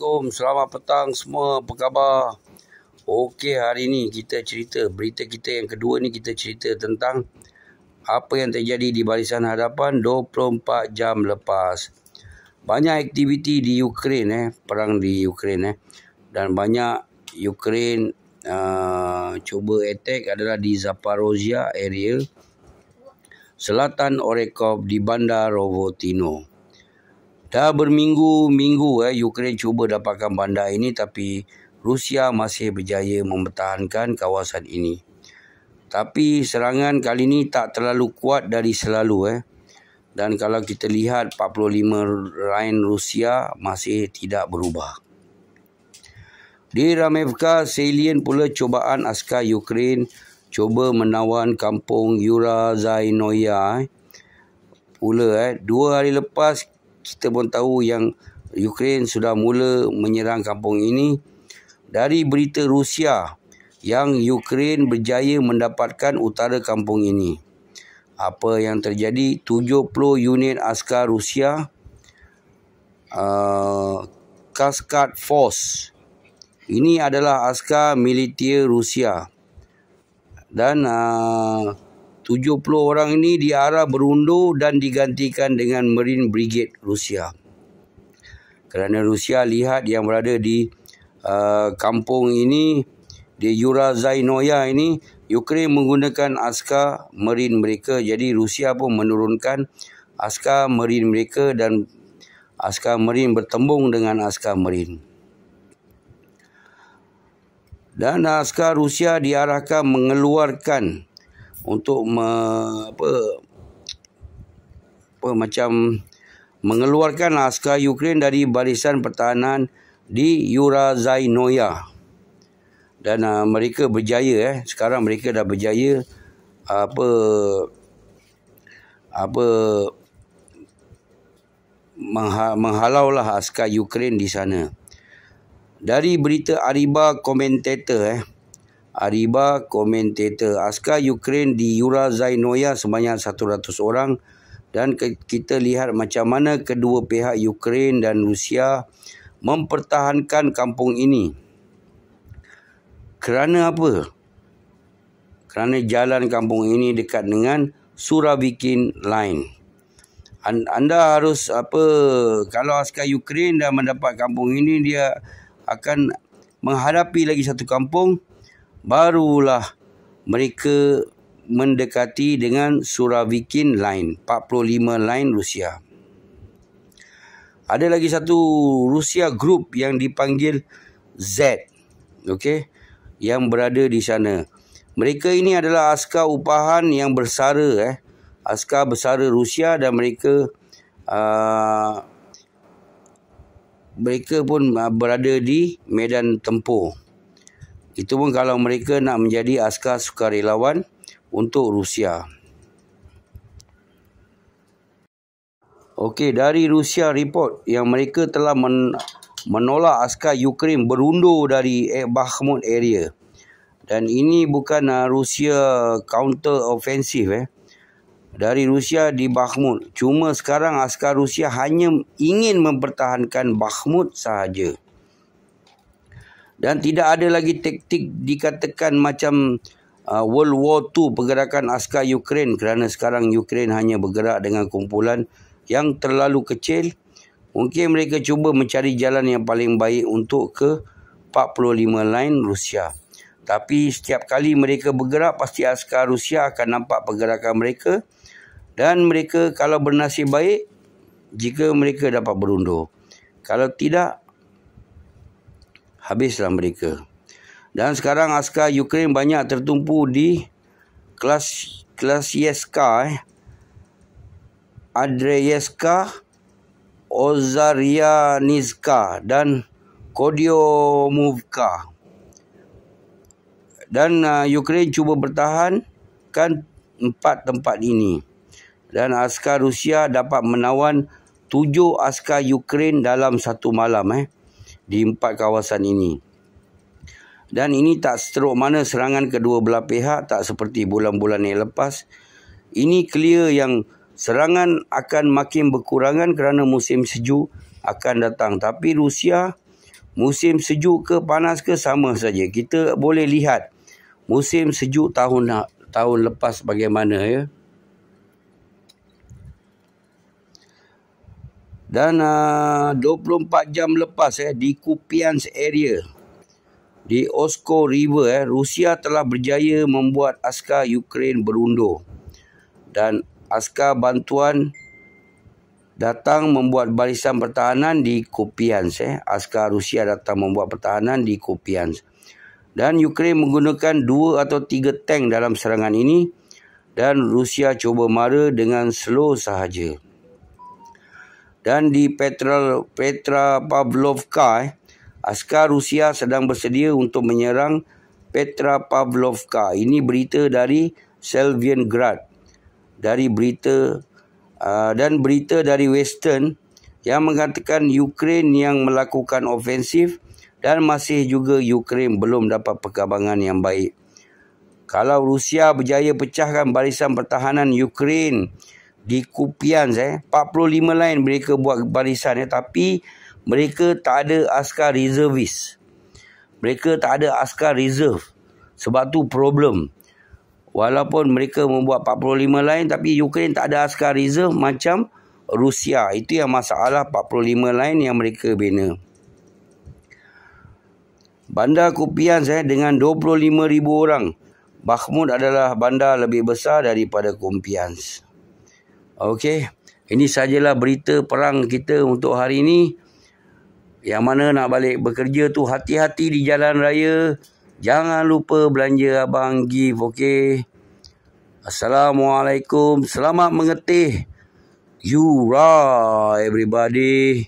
Assalamualaikum, selamat petang semua, apa khabar? Okey, hari ni kita cerita, berita kita yang kedua ni kita cerita tentang apa yang terjadi di barisan hadapan 24 jam lepas. Banyak aktiviti di Ukraine, perang di Ukraine dan banyak Ukraine cuba attack adalah di Zaporozhye area, selatan Orekov di bandar Rovotino. Dah berminggu-minggu Ukraine cuba dapatkan bandar ini, tapi Rusia masih berjaya mempertahankan kawasan ini. Tapi serangan kali ini tak terlalu kuat dari selalu. Dan kalau kita lihat 45 line Rusia masih tidak berubah. Di Ramevka Salient pula cubaan askar Ukraine cuba menawan kampung Yurazhinoye pula. 2 hari lepas kita pun tahu yang Ukraine sudah mula menyerang kampung ini. Dari berita Rusia yang Ukraine berjaya mendapatkan utara kampung ini. Apa yang terjadi? 70 unit askar Rusia Kaskad Force. Ini adalah askar militer Rusia. Dan 70 orang ini diarah berundur dan digantikan dengan Marine Brigade Rusia. Kerana Rusia lihat yang berada di kampung ini, di Yurazhinoye ini, Ukraine menggunakan askar Marine mereka. Jadi Rusia pun menurunkan askar Marine mereka dan askar Marine bertembung dengan askar Marine. Dan askar Rusia diarahkan mengeluarkan untuk mengeluarkan askar Ukraine dari barisan pertahanan di Yurazhinoye. Dan mereka berjaya. Sekarang mereka dah berjaya menghalaulah askar Ukraine di sana. Dari berita Ariba Komentator Ariba Komentator, askar Ukraine di Yurazhinoye sebanyak 100 orang. Dan kita lihat macam mana kedua pihak Ukraine dan Rusia mempertahankan kampung ini. Kerana apa? Kerana jalan kampung ini dekat dengan Surovikin Line. Anda harus kalau askar Ukraine dah mendapat kampung ini, dia akan menghadapi lagi satu kampung, barulah mereka mendekati dengan Surovikin Line, 45 line Rusia. Ada lagi satu Rusia group yang dipanggil Z, yang berada di sana. Mereka ini adalah askar upahan yang bersara, askar bersara Rusia, dan mereka pun berada di medan tempur. Itu pun kalau mereka nak menjadi askar sukarelawan untuk Rusia. Okey, dari Rusia report yang mereka telah menolak askar Ukraine berundur dari Bakhmut area. Dan ini bukan Rusia counter offensive dari Rusia di Bakhmut. Cuma sekarang askar Rusia hanya ingin mempertahankan Bakhmut sahaja. Dan tidak ada lagi taktik dikatakan macam World War II pergerakan askar Ukraine, kerana sekarang Ukraine hanya bergerak dengan kumpulan yang terlalu kecil. Mungkin mereka cuba mencari jalan yang paling baik untuk ke 45 line Rusia. Tapi setiap kali mereka bergerak, pasti askar Rusia akan nampak pergerakan mereka. Dan mereka kalau bernasib baik, jika mereka dapat berundur. Kalau tidak, habislah mereka. Dan sekarang askar Ukraine banyak tertumpu di Klasyeska, Andreyevka, Ozaryanizka dan Kodiomovka. Dan Ukraine cuba bertahankan 4 tempat ini. Dan askar Rusia dapat menawan 7 askar Ukraine dalam satu malam di 4 kawasan ini. Dan ini tak seteruk mana serangan kedua belah pihak, tak seperti bulan-bulan yang lepas. Ini clear yang serangan akan makin berkurangan kerana musim sejuk akan datang. Tapi Rusia musim sejuk ke panas ke sama saja. Kita boleh lihat musim sejuk tahun lepas bagaimana ya. Dan 24 jam lepas di Kupiansk area, di Osko River, Rusia telah berjaya membuat askar Ukraine berundur. Dan askar bantuan datang membuat barisan pertahanan di Kupiansk. Askar Rusia datang membuat pertahanan di Kupiansk. Dan Ukraine menggunakan 2 atau 3 tank dalam serangan ini. Dan Rusia cuba mara dengan slow sahaja. Dan di Petropavlovka, askar Rusia sedang bersedia untuk menyerang Petropavlovka. Ini berita dari Selviangrad. Dari berita dan berita dari Western yang mengatakan Ukraine yang melakukan ofensif dan masih juga Ukraine belum dapat perkembangan yang baik. Kalau Rusia berjaya pecahkan barisan pertahanan Ukraine di Kupiansk, 45 lain mereka buat barisan tapi mereka tak ada askar reservis. Mereka tak ada askar reserve. Sebab tu problem. Walaupun mereka membuat 45 lain tapi Ukraine tak ada askar reserve macam Rusia. Itu yang masalah 45 lain yang mereka bina. Bandar Kupiansk dengan 25,000 orang. Bakhmut adalah bandar lebih besar daripada Kupiansk. Okey, ini sajalah berita perang kita untuk hari ini. Yang mana nak balik bekerja tu hati-hati di jalan raya. Jangan lupa belanja abang gift, okey. Assalamualaikum. Selamat mengetih. Yura everybody.